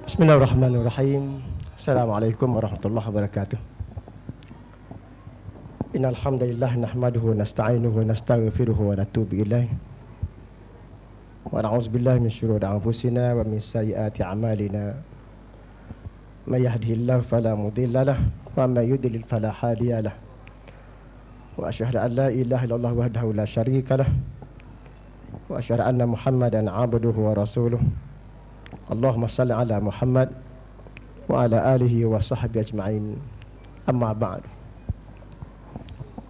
Bismillahirrahmanirrahim. Assalamualaikum warahmatullahi wabarakatuh. Innal hamdalillah nahmaduhu wa nasta'inuhu wa nastaghfiruhu wa natubu ilaih. Wa na'udzu billahi min syururi anfusina wa min sayyiati a'malina. May yahdihillahu fala mudilla lahu wa may yudlil fala hadiya lahu. Wa asyhadu an la ilaha illallah wahdahu la syarika lahu. Wa asyhadu anna Muhammadan 'abduhu wa rasuluh. Allahumma salli ala Muhammad wa ala alihi wa sahbihi ajma'in. Amma ba'd.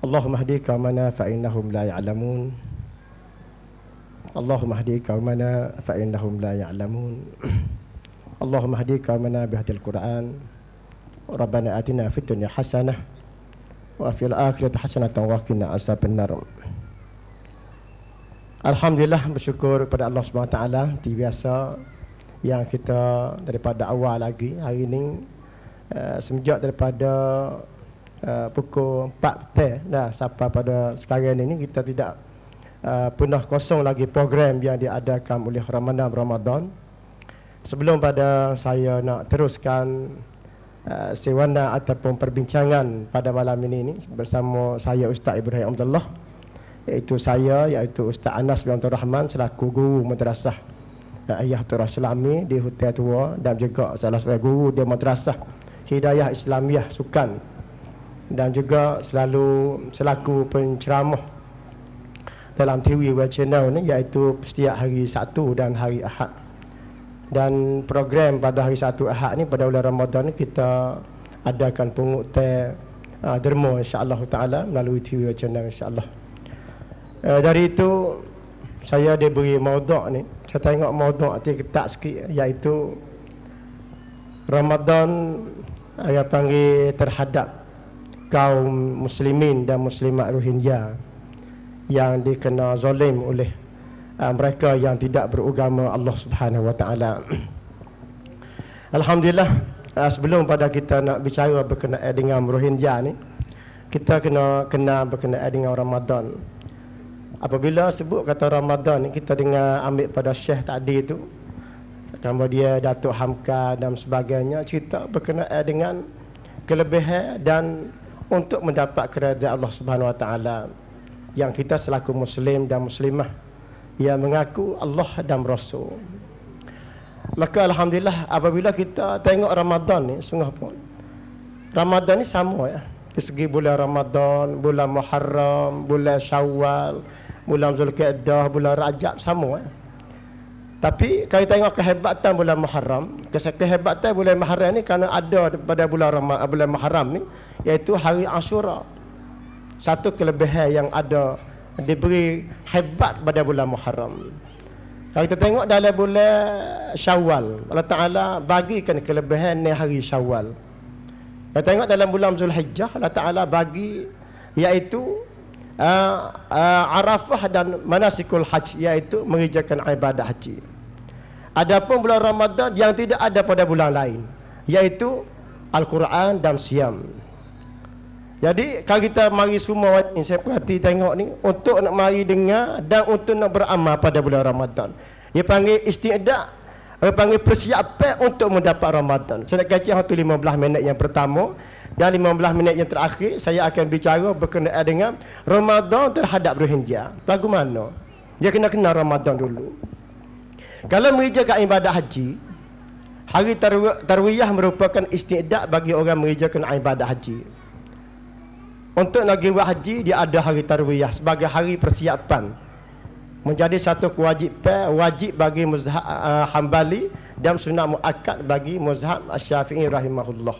Allahumma hdi qaumana fa innahum la ya'lamun. Allahumma hdi qaumana fa innahum la ya'lamun. Allahumma hdi qaumana bihadil Qur'an. Rabbana atina fid dunya hasanah wa fil akhirati hasanatan wa qina azabannar. Alhamdulillah, bersyukur kepada Allah SWT. Biasa yang kita daripada awal lagi hari ini semenjak daripada pukul 4 petang dah sampai pada sekarang ini kita tidak pernah kosong lagi program yang diadakan oleh Ramadan. Sebelum pada saya nak teruskan sewana ataupun perbincangan pada malam ini bersama saya Ustaz Ibrahim Abdullah, iaitu Ustaz Anas bin Abdul Rahman selaku guru madrasah Ayatul Islami di Hotel Tua dan juga salah seorang guru di Madrasah Hidayah Islamiyah Sukan, dan juga selaku penceramah dalam TV One Channel ni, iaitu setiap hari Sabtu dan hari Ahad. Dan program pada hari Sabtu Ahad ni pada bulan Ramadan ni kita adakan pungut teh derma insya-Allah taala melalui TV One Channel insya-Allah. Dari itu saya diberi maudhu' ni. Saya tengok maudhu' tu ketat sikit, iaitu Ramadan panggil terhadap kaum muslimin dan muslimat Rohingya yang dikena zalim oleh mereka yang tidak beragama Allah Subhanahu wa taala. Alhamdulillah, sebelum pada kita nak bicara berkenaan dengan Rohingya ni, kita kena berkenaan dengan Ramadan. Apabila sebut kata Ramadan ni, kita dengar ambil pada Syekh tadi tu, kemudian Datuk Hamka dan sebagainya, cerita berkenaan dengan kelebihan dan untuk mendapat keredaan Allah Subhanahu wa taala yang kita selaku muslim dan muslimah yang mengaku Allah dan Rasul. Maka alhamdulillah, apabila kita tengok Ramadan ni, sungguh pun Ramadan ni sama ya. Dari segi bulan Ramadan, bulan Muharram, bulan Syawal, bulan Zulkaidah, bulan Rajab sama ya. Tapi kalau tengok kehebatan bulan Muharram, kehebatan bulan Muharram ni kerana ada pada bulan Muharram ni, iaitu hari Ashura. Satu kelebihan yang ada diberi hebat pada bulan Muharram. Kalau kita tengok dalam bulan Syawal, Allah Ta'ala bagikan kelebihan ni hari Syawal. Kita tengok dalam bulan Zulhijjah, Allah Ta'ala bagi iaitu Arafah dan manasikul haji, iaitu mengerjakan ibadah haji. Adapun bulan Ramadan yang tidak ada pada bulan lain, iaitu Al-Quran dan Siam. Jadi kalau kita mari semua ni, saya perhati tengok ni, untuk nak mari dengar dan untuk nak beramal pada bulan Ramadan. Dia panggil isti'dah, dia panggil persiapan untuk mendapat Ramadan. Saya nak kaji waktu 15 minit yang pertama dan 15 minit yang terakhir saya akan bicara berkenaan dengan Ramadan terhadap Rohingya. Lagu mana? Dia kena kenal Ramadan dulu. Kalau mengerjakan ibadah haji, hari tarwiyah merupakan isti'dah bagi orang mengerjakan ibadah haji. Untuk nak pergi buat haji, dia ada hari tarwiyah sebagai hari persiapan. Menjadi satu kewajipan wajib bagi mazhab Hambali dan sunnah muakkad bagi mazhab Syafi'i rahimahullah.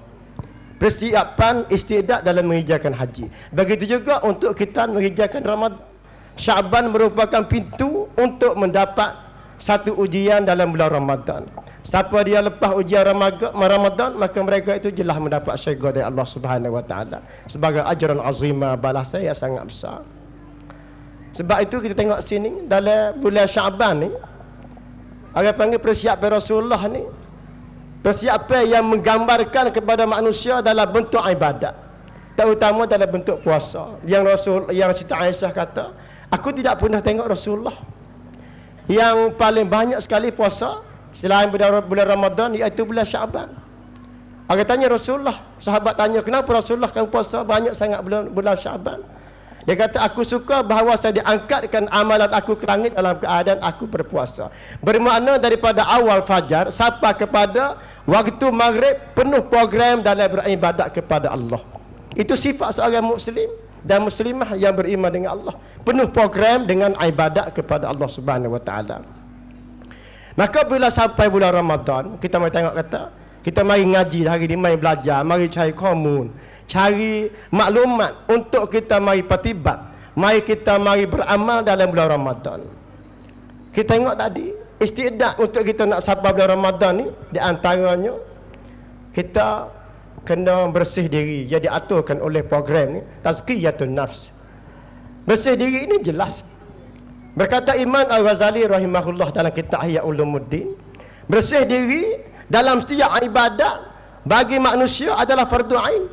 Persiapan isti'dah dalam mengerjakan haji. Begitu juga untuk kita mengerjakan Ramadan. Syaban merupakan pintu untuk mendapat satu ujian dalam bulan Ramadan. Siapa dia lepas ujian Ramadan, maka mereka itu jelas mendapat syurga dari Allah Subhanahu wa taala sebagai ajran azimah, balasan yang sangat besar. Sebab itu kita tengok sini dalam bulan Syaban ni, orang panggil persiapan Rasulullah ni, persiapan yang menggambarkan kepada manusia dalam bentuk ibadat, terutama dalam bentuk puasa. Yang Siti Aisyah kata, aku tidak pernah tengok Rasulullah yang paling banyak sekali puasa selain bulan Ramadan, iaitu bulan Syaban. Orang tanya Rasulullah, sahabat tanya, kenapa Rasulullah kamu puasa banyak sangat bulan Syaban? Dia kata, aku suka bahawa saya diangkatkan amalan aku ke langit dalam keadaan aku berpuasa. Bermakna daripada awal fajar sampai kepada waktu maghrib penuh program dalam beribadat kepada Allah. Itu sifat seorang muslim dan muslimah yang beriman dengan Allah. Penuh program dengan ibadat kepada Allah Subhanahu Wa Taala. Maka bila sampai bulan Ramadan, kita mari tengok kata, kita mari ngaji hari ni, mari belajar, mari cari komun, cari maklumat untuk kita mari patibat, mari kita mari beramal dalam bulan Ramadan. Kita tengok tadi, istiadat untuk kita nak sampai bulan Ramadan ni, di antaranya kita kena bersih diri, yang diaturkan oleh program ni, tazkiyatun nafs. Bersih diri ini jelas. Berkata Imam Al-Ghazali rahimahullah dalam kitab Ihya Ulumuddin, bersih diri dalam setiap ibadat bagi manusia adalah fardu ain.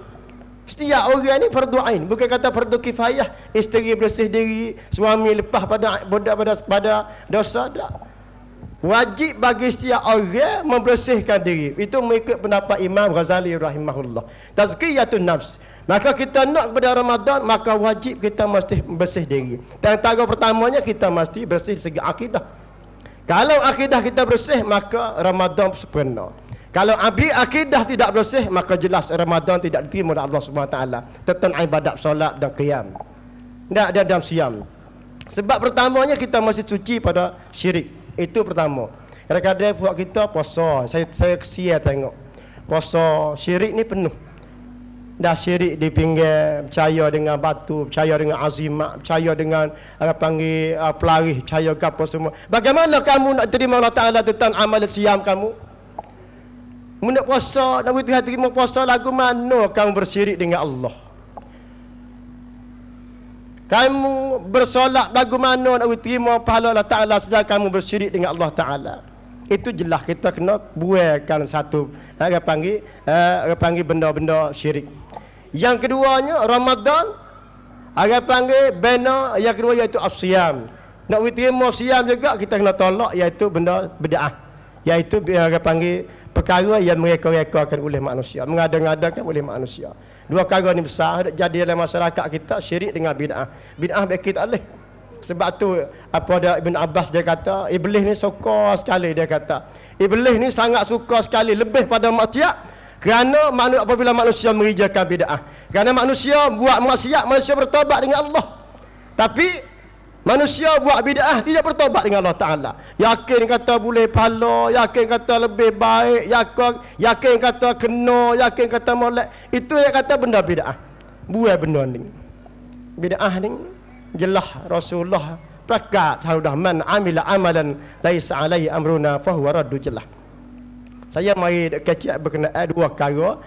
Setiap orang ni fardu ain, bukan kata fardu kifayah. Isteri bersih diri, suami lepas pada dosa, tak. Wajib bagi setiap orang membersihkan diri. Itu mengikut pendapat Imam Ghazali rahimahullah. Tazkiyatun nafs. Maka kita nak kepada Ramadan, maka wajib kita mesti bersih diri. Dan antara pertamanya kita mesti bersih segi akidah. Kalau akidah kita bersih, maka Ramadan sempurna. Kalau akidah tidak bersih, maka jelas Ramadan tidak diterima oleh Allah Subhanahu Wa Taala tentang ibadat solat dan qiyam dan siam. Sebab pertamanya kita mesti suci pada syirik. Itu pertama. Kadang-kadang buat kita puasa, saya kesian tengok puasa syirik ni penuh. Dah syirik di pinggir, percaya dengan batu, percaya dengan azimat, percaya dengan panggil pelarih, percaya ke apa semua. Bagaimana kamu nak terima Allah Ta'ala tentang amalan siam kamu? Nak puasa, nak terima puasa lagu mana kamu bersyirik dengan Allah? Kamu bersolat lagu mana nak terima pahala Allah Ta'ala sedang kamu bersyirik dengan Allah Ta'ala? Itu jelas kita kena buaikan satu panggil benda-benda syirik. Yang keduanya Ramadan, panggil bina yang kedua iaitu as-siyam. Nak terima siam juga kita kena tolak iaitu benda bid'ah. Iaitu panggil perkara yang mereka-rekakan oleh manusia, mengada-ngadakan oleh manusia. Dua perkara ni besar jadi dalam masyarakat kita, syirik dengan bid'ah. Bid'ah baik kita alih. Sebab tu apa ada Ibn Abbas dia kata, iblis ni suka sekali, dia kata. Iblis ni sangat suka sekali lebih pada maksiat. Kerana apabila manusia mengerjakan bid'ah. Kerana manusia buat maksiat, manusia bertobat dengan Allah. Tapi manusia buat bid'ah tidak bertobat dengan Allah Ta'ala. Yakin kata boleh pahala, yakin kata lebih baik, yakin kata kena, yakin kata molek. Itu yang kata benda bid'ah. Buat benda ni. Bid'ah ni jelas Rasulullah prakat sahadah man amila amalan laisa alaihi amruna fahuwa raddu jelas. Saya mari kecil berkenaan dua perkara,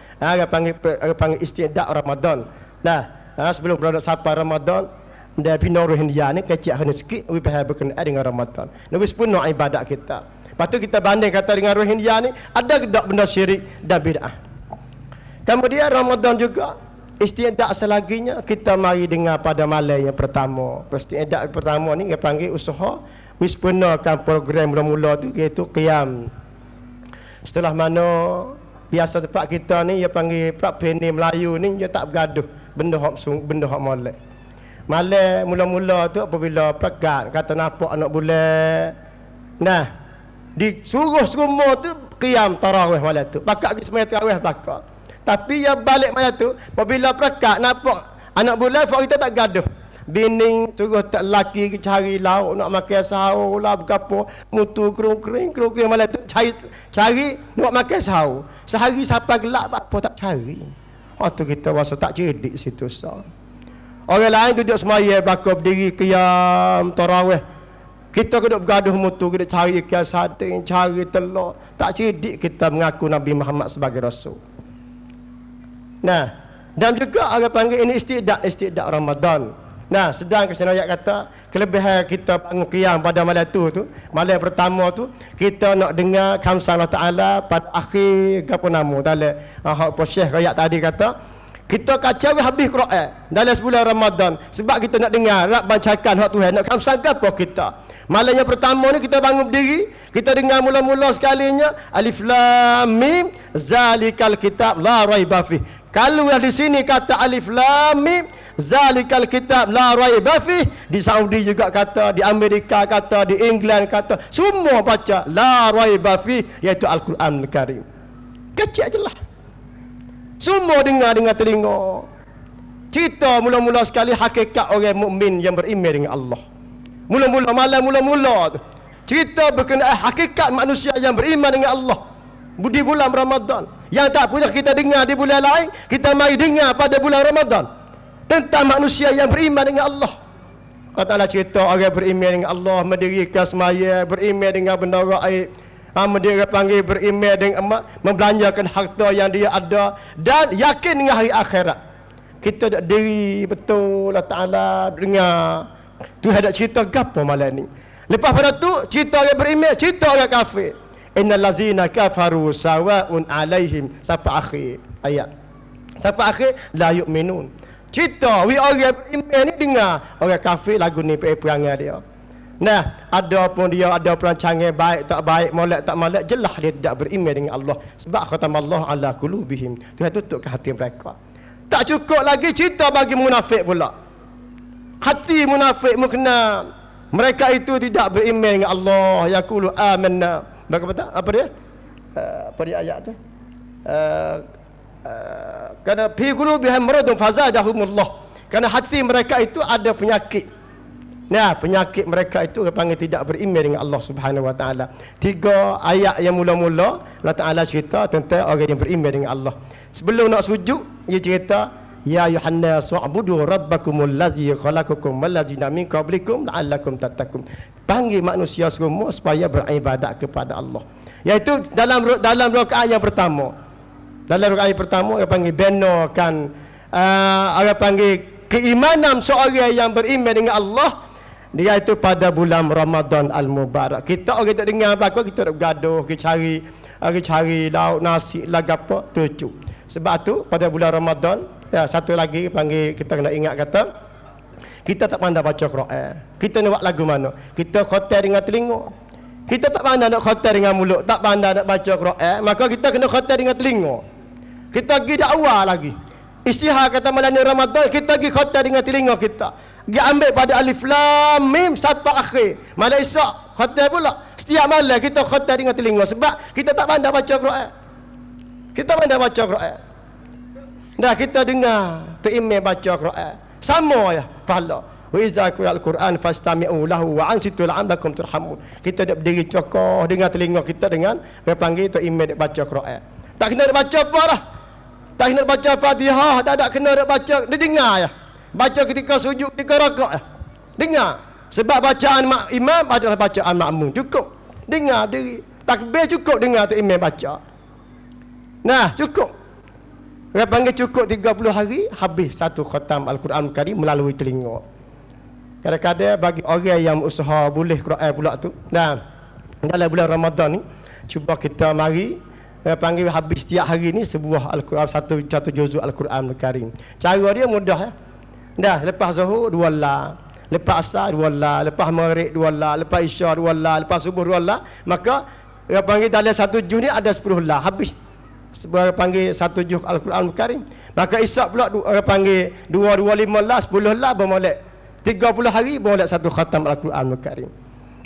panggil istiadat Ramadan. Nah, sebelum produk sampai Ramadan, dan Pinang Rohingya ni kecil hanya sikit berkenaan dengan Ramadan. Lebih sepenuh ibadat kita. Lepas tu kita banding kata dengan Rohingya ni, ada ke tak benda syirik dan bid'ah. Kemudian Ramadan juga, istiadat selaginya kita mari dengar pada malam yang pertama. Istiadat pertama ni dia panggil usaha sepenuhkan program mula-mula tu, iaitu qiyam. Setelah mana biasa tempat kita ni dia panggil Peni Melayu ni dia tak bergaduh benda hak molek. Malam mula-mula tu apabila pekat kata nampak anak bulan. Nah, disuruh semua tu qiyam tarawih malam tu. Pakak pergi sembahyang tarawih pakak. Tapi ya balik malam tu apabila pekat nampak anak bulan fak kita tak gaduh. Bini suruh tak lelaki cari lauk nak makan sahur lah berapa mutu kering malam tu cari nak makan sahur. Sehari sampai gelap apa tak cari. Tu kita rasa tak cerdik situ sah. Orang lain duduk semaya bakar berdiri qiyam tarawih. Kita kena bergaduh mutu, kena cari ikan sardin, cari telur. Tak cerdik kita mengaku Nabi Muhammad sebagai Rasul. Nah, dan juga orang panggil ini istiadat Ramadan. Nah, sedang kesana ayat kata kelebihan kita bangun qiyam pada malam tu malam pertama tu kita nak dengar khamsah Allah Taala pada akhir apa nama dalam hak Syekh ayat tadi kata Kita kacau habis Quran dalam sebulan Ramadan sebab kita nak dengar, nak bacakan hak Tuhan, nak sangka apa kita. Malam yang pertama ni kita bangun berdiri, kita dengar mula-mula sekalinya Alif Lam Mim zalikal kitab la raiba fih. Kalau di sini kata Alif Lam Mim zalikal kitab la raiba fih, di Saudi juga kata, di Amerika kata, di England kata, semua baca la raiba fih, iaitu Al-Quran Al-Karim. Kecil je lah. Semua dengar dengan telinga. Cerita mula-mula sekali hakikat orang mukmin yang beriman dengan Allah. Mula-mula malam mula-mula tu cerita berkenaan hakikat manusia yang beriman dengan Allah di bulan Ramadan. Yang tak boleh kita dengar di bulan lain, kita mari dengar pada bulan Ramadan tentang manusia yang beriman dengan Allah. Allah Ta'ala cerita orang beriman dengan Allah, mendirikan semaya, beriman dengan benda gaib, dia panggil beriman dengan membelanjakan harta yang dia ada dan yakin dengan hari akhirat. Kita tak diri betul Allah Ta'ala dengar Tuhan ada cerita gapo malam ni. Lepas pada tu cerita orang beriman, cerita orang kafir. Innal ladzina kafaru sawaun alaihim sampai akhir ayat. Sampai akhir la yu'minun. Cerita orang beriman ni dengar orang kafir lagu ni perangai dia. Nah, ada pun dia ada perancangan baik tak baik, molek tak molek, jelas dia tidak beriman dengan Allah sebab khatamallahu ala qulubihim. Tuhan tutup ke hati mereka. Tak cukup lagi cerita bagi munafik pula. Hati munafik mukna mereka itu tidak beriman dengan Allah. Yaqulu amanna. Apa dia? Apa dia ayat tu? Karena fi qulubihim maradun fazadahumullah. Karena hati mereka itu ada penyakit. Nah, penyakit mereka itu panggil tidak beriman dengan Allah Subhanahu wa taala. 3 ayat yang mula-mula Allah Taala cerita tentang orang yang beriman dengan Allah. Sebelum nak sujud, dia cerita ya ayuhannas wa'budu rabbakumul ladzi khalaqakum wal ladzina min qablikum la'allakum tattaqun. Panggil manusia semua supaya beribadat kepada Allah. Iaitu dalam rakaat yang pertama. Dalam rakaat yang pertama dia panggil benakan orang panggil keimanan seorang yang beriman dengan Allah, dia itu pada bulan Ramadan Al-Mubarak. Kita orang tak dengar apa, kita nak gaduh, kita cari lauk nasi lagu apa, tuju. Sebab tu pada bulan Ramadan, ya, satu lagi panggil kita kena ingat kata kita tak pandai baca Quran. Kita nak buat lagu mana? Kita khotel dengan telinga. Kita tak pandai nak khotel dengan mulut, tak pandai nak baca Quran, maka kita kena khotel dengan telinga. Kita pergi dakwah lagi. Istihar kata malam ni Ramadan, kita pergi khotel dengan telinga kita. Dia ambil pada Alif Lam Mim sampai akhir. Malam esok khotel pula. Setiap malam kita khotel dengan telinga sebab kita tak pandai baca Quran. Kita pandai baca Quran. Dah kita dengar terimam baca Quran. Sama ya pahala. Wa iza qira'al Quran fastami'u lahu wa ansitu la'allakum turhamun. Kita dak berdiri cokoh dengan telinga kita dengan dia panggil terimam baca Quran. Tak kena baca apa dah. Tak kena baca Fatihah, tak ada kena baca, dia dengar ya. Baca ketika sujud, ketika rakaat ya. Dengar. Sebab bacaan imam adalah bacaan makmum. Cukup. Dengar diri. Takbir cukup dengar tu imam baca. Nah, cukup. Dia panggil cukup 30 hari habis satu khatam Al-Quran Karim melalui telinga. Kadang-kadang bagi orang yang usaha boleh Quran pula tu. Nah, dalam bulan Ramadan ni cuba kita mari panggil habis setiap hari ni sebuah Al-Quran, satu juzuk Al-Quran Al-Karim. Cara dia mudah ya. Dah lepas zuhur 2 la, lepas asar 2 la, lepas maghrib 2 la, lepas isya 2 la, lepas subuh 2 la, maka dia panggil dalam satu juz ni ada 10 la habis. Sebab panggil satu juz Al-Quran Al-Karim. Maka isyak pula orang panggil 2 5 la, 10 la bermolek 30 hari bermolek satu khatam Al-Quran Al-Karim.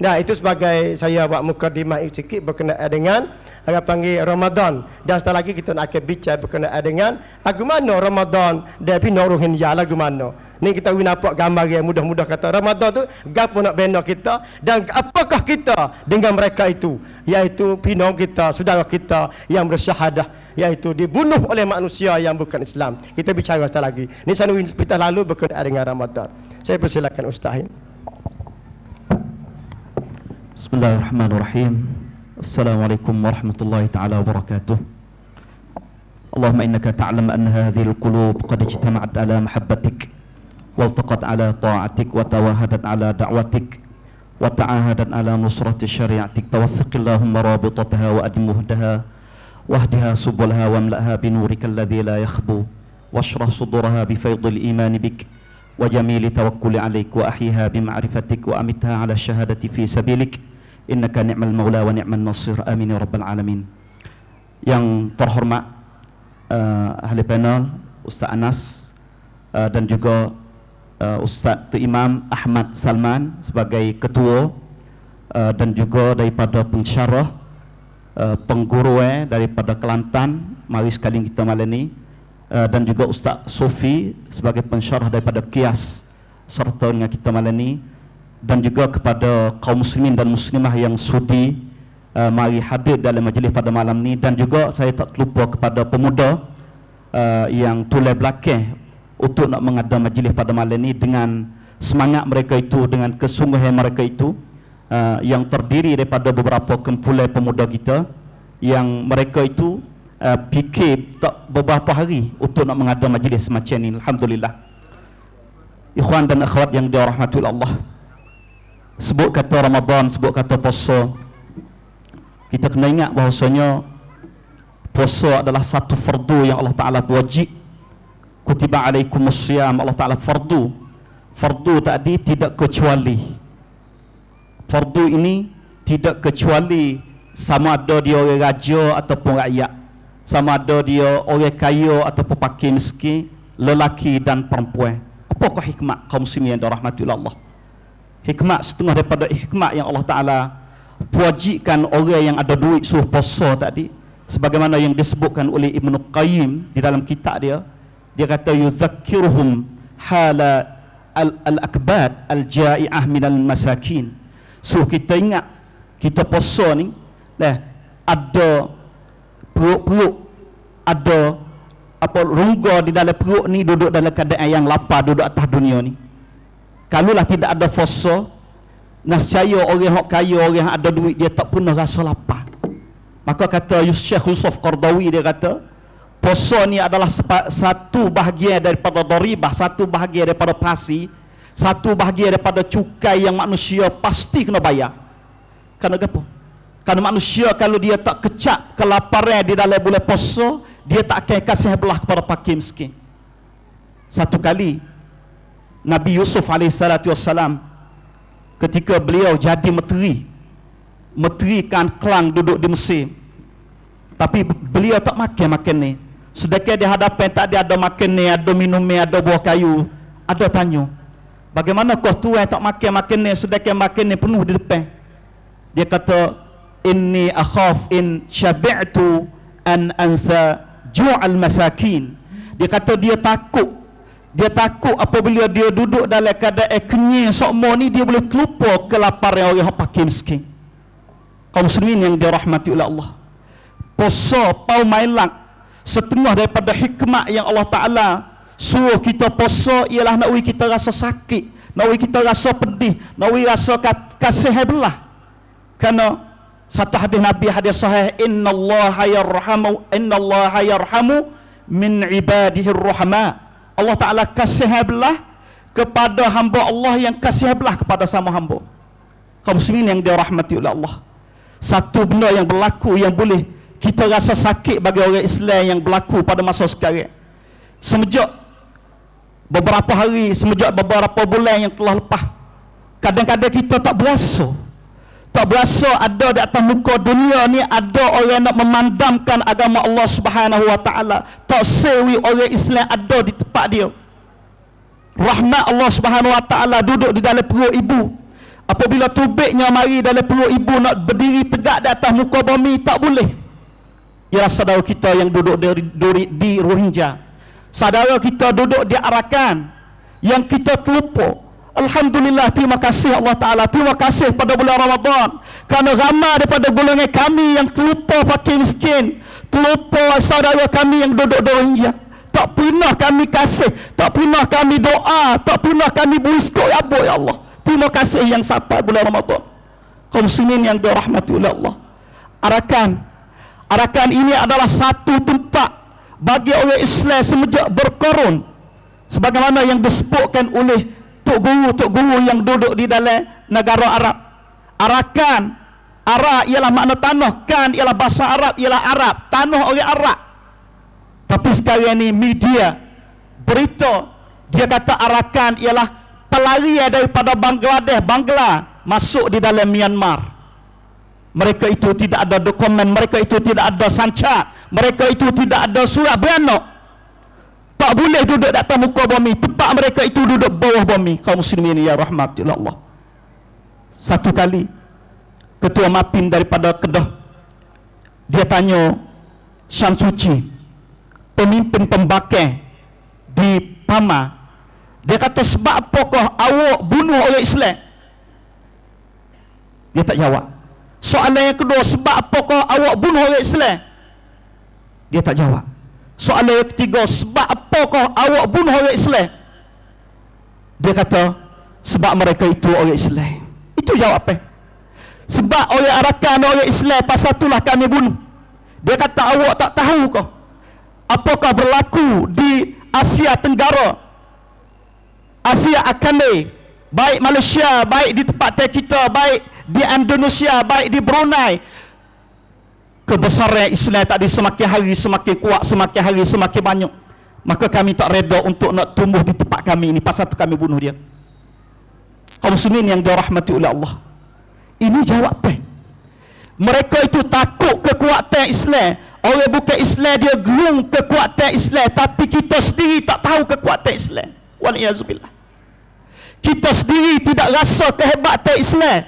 Nah, itu sebagai saya buat mukadimah sikit berkenaan dengan orang panggil Ramadan. Dan setelah lagi kita nak akan bicara berkenaan dengan lagu mana Ramadan dan pinuruhin ya lagu mana. Ni kita nampak gambar yang mudah-mudah kata Ramadan tu gapo nak bina kita dan apakah kita dengan mereka itu, iaitu pinong kita, saudara kita yang bersyahadah, iaitu dibunuh oleh manusia yang bukan Islam. Kita bicara setelah lagi. Ni sanui kita lalu berkenaan dengan Ramadan. Saya persilakan Ustaz. Bismillahirrahmanirrahim. Assalamualaikum warahmatullahi taala wabarakatuh. Allahumma innaka ta'lam anna hadhihi al-qulub qad ijtama'at ala mahabbatik waltaqat ala ta'atik wa tawahadat ala da'watik wa ta'ahadat ala nusrati syari'atik. Tawathiq Allahumma rabitataha wa adim muhdaha wahdiha subulaha wa amla'ha binurika alladhi la yakhbu واشرح صدورها بفيض الإيمان بك وجميل توكل عليك وأحيها بمعرفتك وأمتها على الشهادة في سبيلك إنك نعم المولى ونعم النصير آمين يا رب العالمين. Yang terhormat ahli panel Ustaz Anas dan juga Ustaz Tu Imam Ahmad Salman sebagai ketua dan juga daripada pensyarah pengguru daripada Kelantan mari sekali kita malam ni dan juga Ustaz Sofi sebagai pensyarah daripada Kias serta dengan kita malam ni dan juga kepada kaum muslimin dan muslimah yang sudi mari hadir dalam majlis pada malam ni dan juga saya tak terlupa kepada pemuda yang tulai belakang untuk nak mengadakan majlis pada malam ni dengan semangat mereka itu, dengan kesungguhan mereka itu yang terdiri daripada beberapa kumpulan pemuda kita yang mereka itu fikir tak beberapa hari untuk nak mengadakan majlis semacam ni. Alhamdulillah. Ikhwan dan akhwat yang dirahmati Allah, sebut kata Ramadan, sebut kata puasa, kita kena ingat bahawasanya puasa adalah satu fardu yang Allah Ta'ala wajib. Kutiba alaikumusiyam, Allah Ta'ala fardu. Fardu tadi tidak kecuali. Fardu ini tidak kecuali sama ada dia orang raja ataupun rakyat, sama ada dia orang kaya ataupun fakir miskin, lelaki dan perempuan. Apakah hikmat kaum muslimin yang dirahmati Allah? Hikmat setengah daripada hikmat yang Allah Ta'ala wajibkan orang yang ada duit suruh puasa tadi, sebagaimana yang disebutkan oleh Ibnu Qayyim di dalam kitab dia. Dia kata yuzakkiruhum hala al-akbad al-ja'i'ah minal masakin. So kita ingat kita puasa ni ada perut-perut, ada apa rongga di dalam perut ni duduk dalam keadaan yang lapar, duduk atas dunia ni. Kalaulah tidak ada puasa, nescaya orang yang kaya, orang yang ada duit, dia tak pernah rasa lapar. Maka kata Syekh Yusuf Qardawi, dia kata puasa ni adalah satu bahagian daripada daribah, satu bahagian daripada pasi, satu bahagian daripada cukai yang manusia pasti kena bayar. Kerana apa? Kerana manusia kalau dia tak kecap kelaparan di dalam bulan puasa, dia tak akan kasih belah kepada fakir miskin. Satu kali Nabi Yusuf AS ketika beliau jadi menteri kan kelang duduk di Mesir, tapi beliau tak makan ni. Sedekah di hadapan tak ada makan ni, ada minum ni, ada buah kayu. Ada tanya, bagaimana kau tuan tak makan ni, sedekah makan ni penuh di depan? Dia kata, inni akhaf in syabi'tu an ansa ju'al masakin. Dia kata dia takut apabila dia duduk dalam keadaan kenyang sokmo ni, dia boleh terlupa kelaparan orang fakir miskin. Kaum muslimin yang dirahmati oleh Allah, puasa pau mailak setengah daripada hikmat yang Allah Ta'ala suruh kita puasa ialah nak bagi kita rasa sakit, nak bagi kita rasa pedih, nak bagi rasa kasih belah. Kerana satu hadis Nabi, hadis sahih, innallaha yarhamu min ibadihi rahma. Allah Ta'ala kasih belah kepada hamba Allah yang kasih belah kepada sama hamba. Kaum muslimin yang dirahmati oleh Allah, satu benda yang berlaku yang boleh kita rasa sakit bagi orang Islam yang berlaku pada masa sekarang, semenjak beberapa hari, semenjak beberapa bulan yang telah lepas, kadang-kadang kita tak berasa ada di atas muka dunia ni ada orang nak memandamkan agama Allah Subhanahu wa Ta'ala. Tak sewi orang Islam ada di tempat dia. Rahmat Allah Subhanahu wa Ta'ala duduk di dalam perut ibu. Apabila tubiknya mari dalam perut ibu nak berdiri tegak di atas muka bumi, tak boleh. Ialah saudara kita yang duduk di Rohingya, saudara kita duduk di Arakan, yang kita terlupa. Alhamdulillah, terima kasih Allah Ta'ala, terima kasih pada bulan Ramadan, kerana ramai daripada golongan kami yang terlupa fakir miskin, terlupa saudara kami yang duduk di Rohingya. Tak pernah kami kasih, tak pernah kami doa, tak pernah kami beriskut, ya Allah. Terima kasih yang sampai bulan Ramadan. Kaum muslimin yang dirahmati oleh Allah, Arakan ini adalah satu tempat bagi orang Islam semenjak berkorun, sebagaimana yang disebutkan oleh tok guru yang duduk di dalam negara Arab. Arakan, Arak ialah makna tanah, kan ialah bahasa Arab, ialah Arab, tanah orang Arab. Tapi sekarang ni media berita, dia kata Arakan ialah pelarian daripada Bangla masuk di dalam Myanmar. Mereka itu tidak ada dokumen, mereka itu tidak ada sancat, mereka itu tidak ada surat beranak. Tak boleh duduk di atas muka bumi, tempat mereka itu duduk bawah bumi. Kaum muslimin ya rahmatillah Allah. Satu kali ketua Mapin daripada Kedah, dia tanya Shan Suci, pemimpin pembakar di Pama, dia kata, sebab apakah awak bunuh orang Islam? Dia tak jawab. Soalan yang kedua, sebab apakah awak bunuh orang Islam? Dia tak jawab. Soalan yang ketiga, sebab apakah awak bunuh orang Islam? Dia kata, sebab mereka itu orang Islam. Itu jawapan. Sebab orang Arakan orang Islam, pasal itulah kami bunuh. Dia kata, awak tak tahu kah apakah berlaku di Asia Tenggara, Asia Akane, baik Malaysia, baik di tempat kita, baik di Indonesia, baik di Brunei. Kebesaran Islam tadi semakin hari semakin kuat, semakin hari semakin banyak. Maka kami tak reda untuk nak tumbuh di tempat kami ini, pasal tu kami bunuh dia. Kaum muslimin yang dirahmati oleh Allah, ini jawapan. Mereka itu takut kekuatan Islam. Orang bukan Islam dia gerung kekuatan Islam, tapi kita sendiri tak tahu kekuatan Islam. Waliyazubillah. Kita sendiri tidak rasa kehebatan Islam.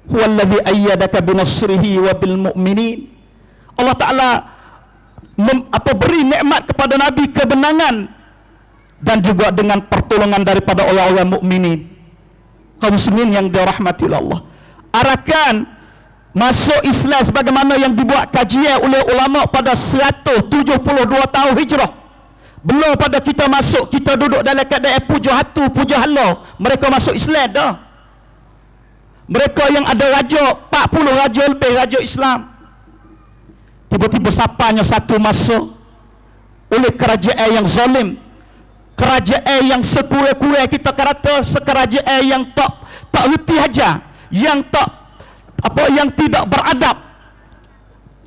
Huwallazi ayyadaka binasrihi wa bil mu'minin. Allah Ta'ala beri nikmat kepada Nabi kebenangan dan juga dengan pertolongan daripada orang-orang mukminin. Kaum muslimin yang dirahmati oleh Allah, Arakan masuk Islam sebagaimana yang dibuat kajian oleh ulama pada 172 tahun Hijrah. Belum pada kita masuk, kita duduk dalam keadaan puja hatu, puja hala. Mereka masuk Islam dah. Mereka yang ada raja, 40 raja lebih, raja Islam. Tiba-tiba sampainya satu masa oleh kerajaan yang zalim, kerajaan yang sekurang-kurang kita kata sekerajaan yang tak reti aja, yang yang tidak beradab,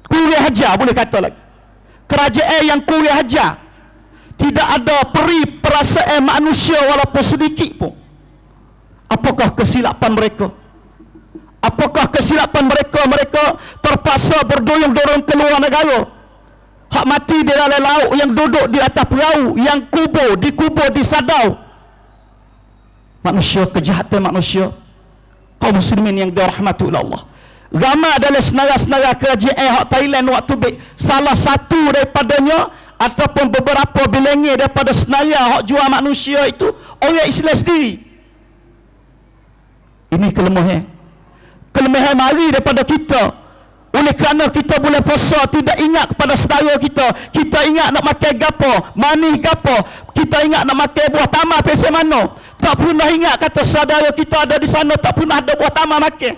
kurang aja boleh kata lagi. Kerajaan yang kurang aja, tidak ada peri perasaan manusia walaupun sedikit pun. Apakah kesilapan mereka? Apakah kesilapan mereka? Mereka terpaksa berdorong-dorong keluar negara. Hak mati di dalam laut, yang duduk di atas perahu, yang dikubur di sadau. Manusia, kejahatan manusia. Kaum muslimin yang dirahmati oleh Allah, ramai adalah senara-senara kerajaan hak Thailand waktu baik. Salah satu daripadanya ataupun beberapa bilangnya daripada senara hak jual manusia itu orang Islam sendiri. Ini kelemahan mari daripada kita. Oleh kerana kita boleh puasa, tidak ingat kepada saudara kita. Kita ingat nak makan gapo, manis gapo. Kita ingat nak makan buah tamar pesen mana. Tak pernah ingat kata saudara kita ada di sana, tak pernah ada buah tamar makan.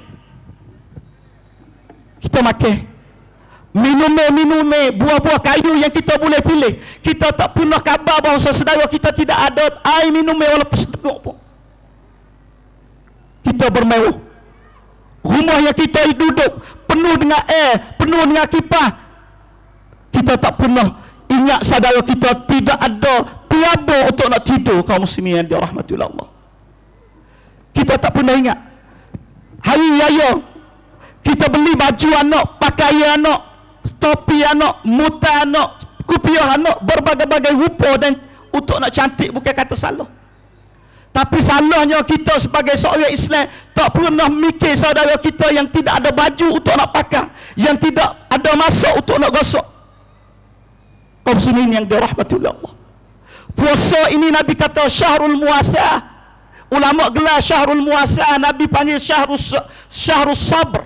Kita makan minum buah-buah kayu yang kita boleh pilih. Kita tak pernah khabar bahawa saudara kita tidak ada air minum walaupun seteguk pun. Kita bermewah. Rumah yang kita duduk penuh dengan air, penuh dengan kipas. Kita tak pernah ingat saudara kita tidak ada pelabur untuk nak tidur. Kaum muslimin yang dirahmati Allah, kita tak pernah ingat hari raya kita beli baju anak, pakaian anak, topi anak, muta anak, kupiah anak, berbagai-bagai rupa dan untuk nak cantik. Bukan kata salah, tapi salahnya kita sebagai seorang Islam tak pernah mikir saudara kita yang tidak ada baju untuk nak pakai, yang tidak ada masa untuk nak gosok. Kaum muslimin yang dirahmati Allah, puasa ini Nabi kata syahrul muasa'ah. Ulama gelar syahrul muasa'ah, Nabi panggil syahrus sabr.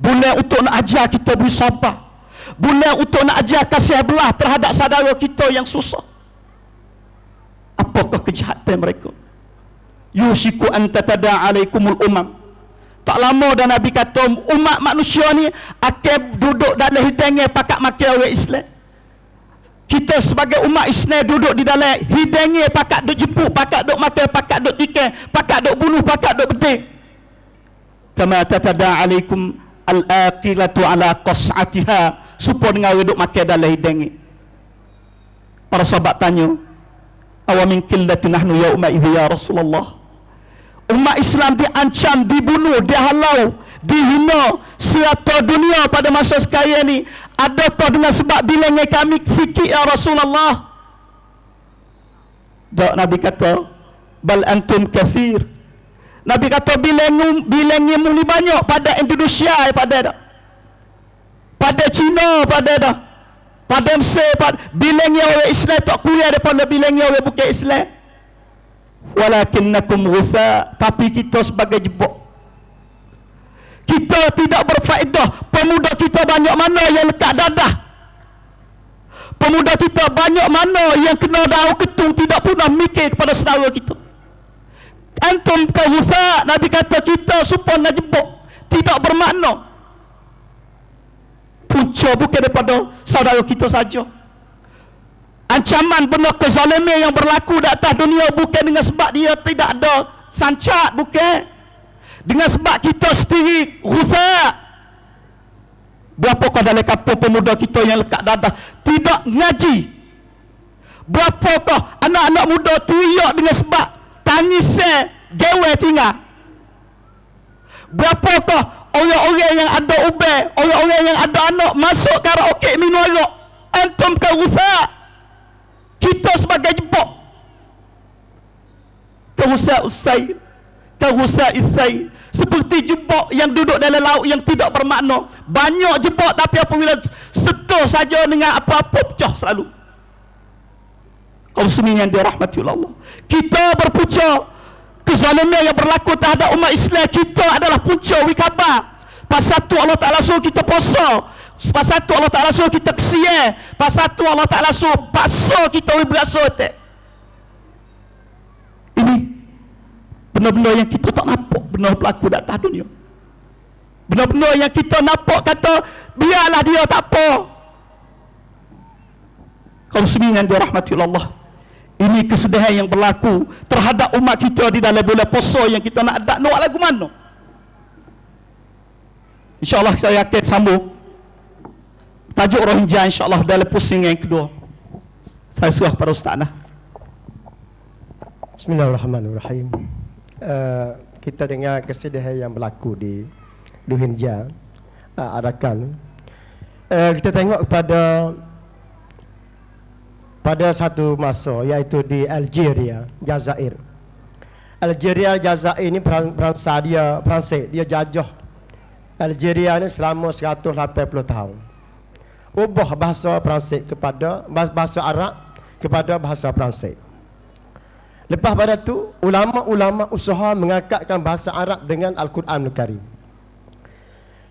Bulan untuk nak ajar kita bersabar, bulan untuk nak ajar kasih belah terhadap saudara kita yang susah. Apakah kejahatan mereka? Yushiku an tatada alaikumul umam. Tak lama dah Nabi kata umat manusia ni akan duduk dalam hidangan pakat makan orang Islam. Kita sebagai umat Islam duduk di dalam hidangan pakat duk jemput, pakat duk makan, pakat duk tikai, pakat duk bunuh, pakat duk beding. Kama tatada alaikum al-aqilatu ala qas'atiha, supaya dengan duk makan dalam hidangan. Para sahabat tanya, awamin qillati nahnu yauma idzi ya Rasulullah. Umat Islam diancam, dibunuh, dihalau, dihina serata dunia pada masa sekarang ni. Adakah dengan sebab bilangnya kami sikit ya Rasulullah? Dak, Nabi kata, bal antum kathir. Nabi kata bilangnya ni banyak pada Indonesia, pada Cina, pada Mesir, bilangnya orang Islam tak kurang daripada bilangnya orang bukan Islam. Walakinnakum ghusa, tapi kita sebagai jebok, kita tidak berfaedah. Pemuda kita banyak mana yang lekat dadah, pemuda kita banyak mana yang kena daun ketung, tidak pernah mikir kepada saudara kita. Antum kaghusa, Nabi kata kita supaya nak jebok, tidak bermakna. Punca bukan daripada saudara kita saja. Ancaman benar kezaliman yang berlaku di atas dunia bukan dengan sebab dia tidak ada sancat, bukan. Dengan sebab kita sendiri rusak. Berapakah dalam kampung pemuda kita yang lekat dadah tidak ngaji? Berapakah anak-anak muda teriak dengan sebab tangisnya gewe tinggal? Berapakah orang-orang yang ada ubah, orang-orang yang ada anak masuk karaoke minum arak? Antum kan rusak. Kita sebagai jebok, kerusak usai, kerusak isai, seperti jebok yang duduk dalam laut yang tidak bermakna. Banyak jebok tapi apabila setuh saja dengan apa-apa pecah selalu. Kaum muslimin yang dirahmati Allah, kita berpunca kezaliman yang berlaku terhadap umat Islam. Kita adalah punca wikabar. Pasal tu Allah Ta'ala suruh kita puasa, pasal tu Allah Ta'ala suruh kita kesian, pasal tu Allah Ta'ala suruh paksa kita berasa tak. Ini benar-benar yang kita tak nampak benar berlaku di atas dunia. Benar-benar yang kita nampak kata biarlah dia tak apa. Kaum muslimin yang dirahmati Allah, ini kesedihan yang berlaku terhadap umat kita di dalam bulan puasa yang kita nak lagu mana. InsyaAllah saya yakin sambung tajuk Rohingya insyaAllah dalam pusing yang kedua. Saya serah pada Ustaz Nah. Bismillahirrahmanirrahim. Kita dengar kesedihan yang berlaku di Rohingya, Arakan. Kita tengok pada satu masa, iaitu di Algeria, Jazair. Algeria, Jazair ini Perancis dia jajah Algeria ni selama 180 tahun. Ubah bahasa Perancis kepada bahasa Arab kepada bahasa Perancis. Lepas pada tu ulama-ulama usaha mengangkatkan bahasa Arab dengan Al-Quranul Karim.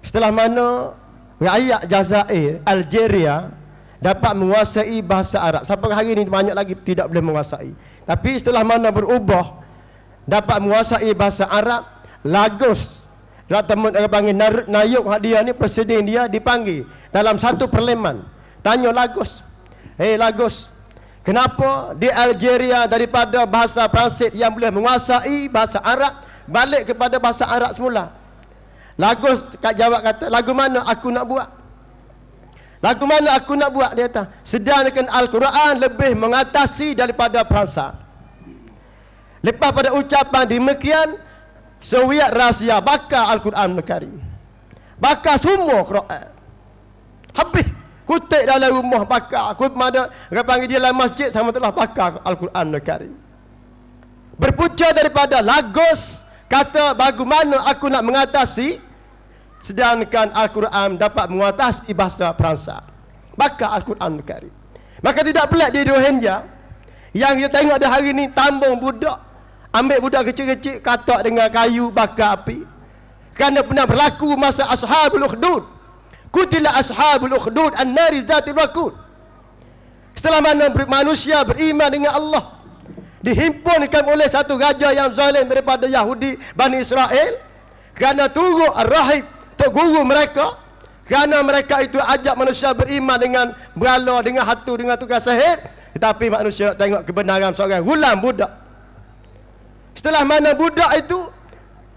Setelah mana rakyat Jazair, Algeria dapat menguasai bahasa Arab. Sampai hari ini banyak lagi tidak boleh menguasai. Tapi setelah mana berubah dapat menguasai bahasa Arab, Lagos, teman panggil Nayuk dia ni, presiden dia dipanggil dalam satu parlimen. Tanya Lagos, Lagos, kenapa di Algeria daripada bahasa Perancis yang boleh menguasai bahasa Arab balik kepada bahasa Arab semula? Lagos jawab kata, lagu mana aku nak buat? Lagu mana aku nak buat? Dia kata, sedangkan Al-Quran lebih mengatasi daripada Perancis. Lepas pada ucapan demikian, sewiat rahsia bakar Al-Quran Al-Karim, bakar semua Quran, habis kutip dalam rumah bakar, mana orang panggil dia dalam masjid sama telah bakar Al-Quran Al-Karim. Berpunca daripada Lagos kata, bagaimana aku nak mengatasi sedangkan Al-Quran dapat mengatasi bahasa Perancis, bakar Al-Quran Al-Karim. Maka tidak pelik di Rohingya yang kita tengok di hari ini, tambung budak, ambil budak kecil-kecil, katak dengan kayu, bakar api. Kerana pernah berlaku masa Ashabul Ukhdud. Kutila Ashabul Ukhdud an-nari zatil waqud. Setelah mana manusia beriman dengan Allah dihimpunkan oleh satu raja yang zalim daripada Yahudi Bani Israel, kerana turut ar-rahib, tok guru mereka, kerana mereka itu ajak manusia beriman dengan berhala, dengan hatu, dengan tukang sihir. Tetapi manusia tengok kebenaran seorang gulam budak. Setelah mana budak itu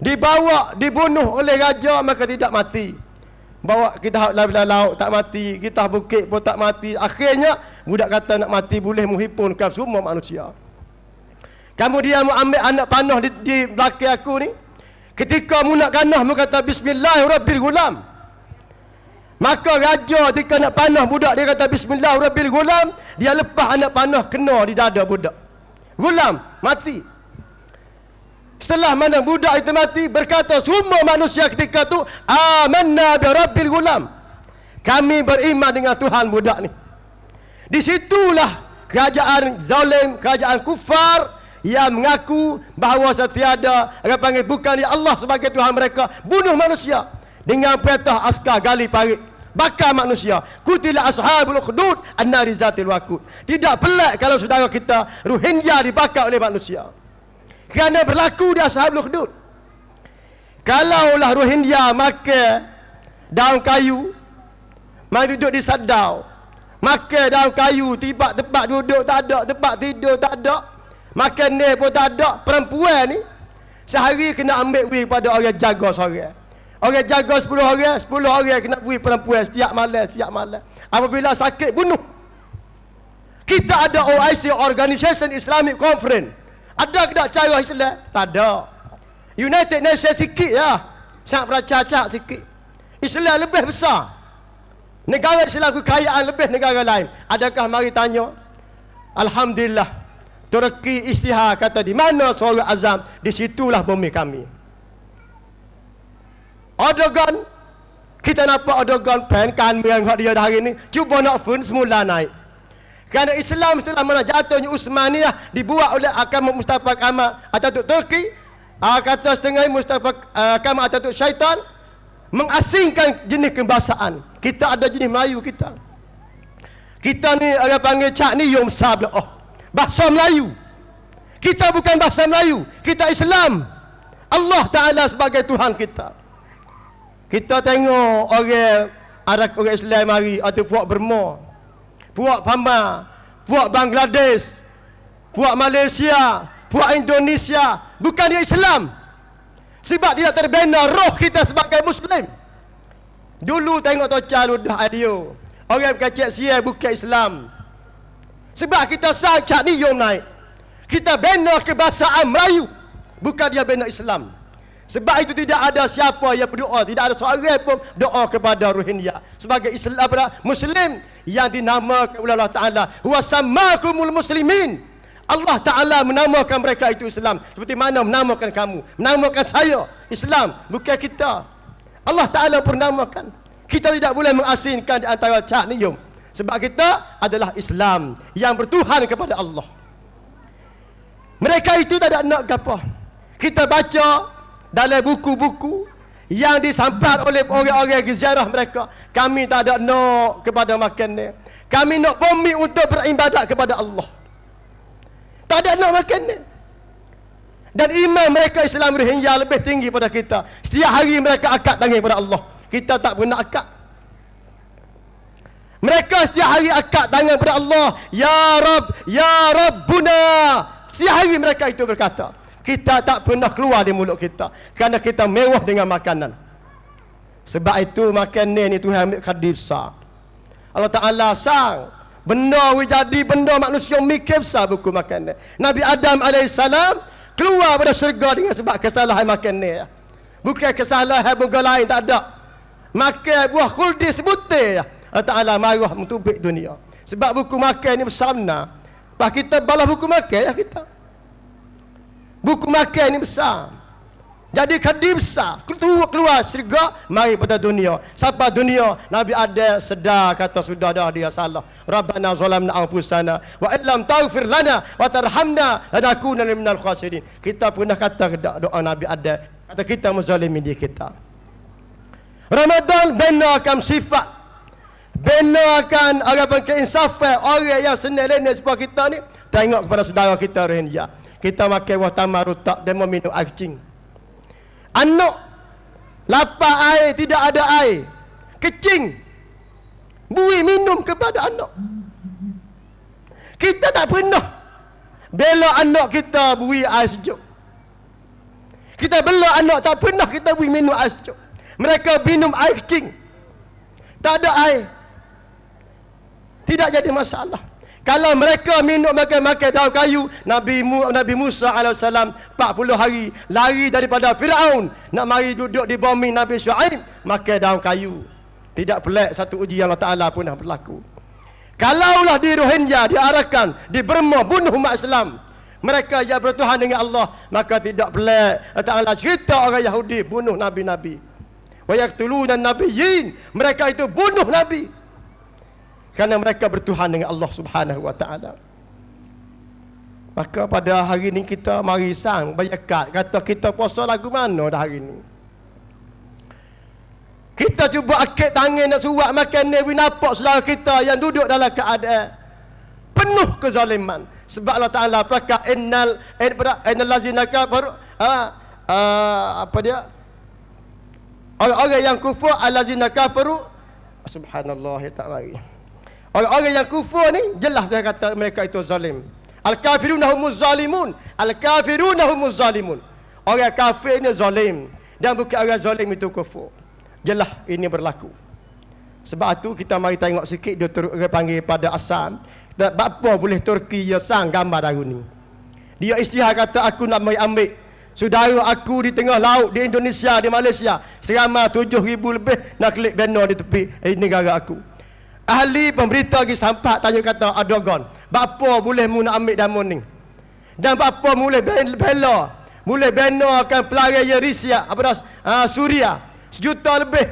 dibawa, dibunuh oleh raja, maka tidak mati. Bawa kita dalam laut tak mati, kita bukit pun tak mati. Akhirnya budak kata nak mati boleh menghipunkan semua manusia. Kemudian mu ambil anak panah di belakang aku ni. Ketika mu nak ganah, mu kata Bismillahirrahmanirrahim. Maka raja ketika nak panah budak, dia kata Bismillahirrahmanirrahim. Dia lepas anak panah kena di dada budak. Gulam mati. Setelah mana budak itu mati, berkata semua manusia ketika tu, amanna bi rabbil gulam. Kami beriman dengan Tuhan budak ni. Di situlah kerajaan zalim, kerajaan kufar yang mengaku bahawa setiada, orang panggil bukan ya Allah sebagai Tuhan mereka, bunuh manusia dengan perintah askar gali parit, bakar manusia. Qutila ashabul ukhdud an-nari zatil waqud. Tidak pelik kalau saudara kita Rohingya dibakar oleh manusia, kerana berlaku di ashabul ukhdud. Kalaulah Rohingya makan daun kayu, mari duduk di sadau, makan daun kayu, tiba tempat duduk tak ada, tempat tidur tak ada, makan ni pun tak ada. Perempuan ni sehari kena ambil wih pada orang jaga seorang. Orang jaga 10 orang, 10 orang kena beri perempuan setiap malam. Apabila sakit, bunuh. Kita ada OIC, Organization Islamic Conference. Ada ke tak cara Islam? Tak ada. United Nations sikit ya, sangat beracak-acak sikit. Islam lebih besar. Negara Islam kekayaan lebih negara lain. Adakah mari tanya? Alhamdulillah, Turki Istihar kata di mana suara azam, di situlah bumi kami. Erdogan, kita nampak Erdogan penkan yang dia hari ni cuba nak fun semula naik. Kerana Islam setelah mana jatuhnya Utsmaniyah dibuat oleh Mustafa Kemal Atatürk Turki, kata setengah Mustafa Kemal Atatürk syaitan mengasingkan jenis kebahasaan. Kita ada jenis Melayu kita. Kita ni orang panggil cak ni yang besar belah. Oh, bahasa Melayu. Kita bukan bahasa Melayu, kita Islam. Allah Ta'ala sebagai Tuhan kita. Kita tengok orang Islam mari, atau puak Burma, puak Pama, puak Bangladesh, puak Malaysia, puak Indonesia, bukan dia Islam. Sebab tidak terbina roh kita sebagai Muslim. Dulu tengok Tocha Ludah Adio, orang kecil sia bukan Islam. Sebab kita sangat nium naik, kita bina kebahasaan Melayu, bukan dia bina Islam. Sebab itu tidak ada siapa yang berdoa, tidak ada seorang pun doa kepada Rohingya sebagai Islam, Muslim yang dinamakan oleh Allah Ta'ala. Wa sammakumul muslimin. Allah Ta'ala menamakan mereka itu Islam, seperti mana menamakan kamu, menamakan saya Islam, bukan kita. Allah Ta'ala pun namakan. Kita tidak boleh mengasingkan di antara cak niyum, sebab kita adalah Islam yang bertuhan kepada Allah. Mereka itu tak ada nak apa. Kita baca dalam buku-buku yang disampat oleh orang-orang ziarah mereka, kami tak ada nak kepada makan ni. Kami nak bumi untuk beribadat kepada Allah. Tak ada nak makan ni. Dan iman mereka Islam Rohingya lebih tinggi pada kita. Setiap hari mereka akad tangan kepada Allah. Kita tak pernah akad. Mereka setiap hari akad tangan kepada Allah. Ya Rabb, Ya Rabbuna. Setiap hari mereka itu berkata. Kita tak pernah keluar di mulut kita, kerana kita mewah dengan makanan. Sebab itu makanan ni Tuhan ambil kadar besar. Allah Ta'ala sang benda jadi benda manusia mikir besar buku makanan. Nabi Adam AS keluar pada syurga dengan sebab kesalahan makanan. Bukan kesalahan buku lain, tak ada. Makan buah khuldi sebutir, Allah Ta'ala marah mentubik dunia. Sebab buku makan ni besar benar. Pak kita balas buku makan ya kita. Buku makan ni besar. Jadi kadir besar. Keluar syurga, mari pada dunia. Sampai dunia, Nabi ada sedar kata sudah dah dia salah. Rabbana zalamna anfusana wa illam taghfir lana wa tarhamna lanakunanna minal khasirin. Kita pernah kata doa Nabi ada, kata kita menzalimi diri kita. Ramadan benakan sifat, benakan orang keinsafan, orang yang senang-senang seperti kita ni. Tengok kepada saudara kita Rohingya. Kita makan buah tamar rutak dan meminum air kecing. Anak lapar air, tidak ada air, kecing, bui minum kepada anak. Kita tak pernah bela anak kita bui air sejuk. Kita bela anak, tak pernah kita bui minum air sejuk. Mereka minum air kecing, tak ada air, tidak jadi masalah. Kalau mereka minum makan daun kayu, Nabi Musa AS 40 hari lari daripada Firaun nak mari duduk di bumi Nabi Syuaib makan daun kayu. Tidak pelik satu ujian Allah Ta'ala pun dah berlaku. Kalaulah di Rohingya diarahkan di Burma bunuh umat Islam, mereka yang bertuhan dengan Allah, maka tidak pelik Allah Ta'ala cerita orang Yahudi bunuh nabi-nabi. Wa yaqtuluna nabiyyin, mereka itu bunuh nabi. Kerana mereka bertuhan dengan Allah Subhanahu wa Ta'ala. Maka pada hari ini kita mari sang bayakat kata kita puasa lagu mana dah hari ini. Kita cuba akid tangan nak surat makan ni, nampak saudara kita yang duduk dalam keadaan penuh kezaliman. Sebab Allah Ta'ala berkata innal ladzina kafaru apa dia? Orang-orang yang kufur allazina kafaru, subhanallah ya tak lagi. Orang-orang yang kufur ni jelas dia kata mereka itu zalim. Al-kafiruna humuz zalimun. Al-kafiruna humuz zalimun. Orang kafir ni zalim dan bukan orang zalim itu kufur. Jelas ini berlaku. Sebab tu kita mari tengok sikit dia orang panggil pada asal. Apa boleh Turki ya sang gambar daru ni. Dia istihar kata aku nak mari ambil saudara aku di tengah laut di Indonesia, di Malaysia. Seramai 7,000 lebih nak klik banner di tepi negara aku. Ahli pemberita lagi sampai tanya kata Erdogan, bapa boleh mu nak ambil damo ni? Dan bapa boleh bela, boleh benakan pelarian Rusia, Suria 1 juta lebih.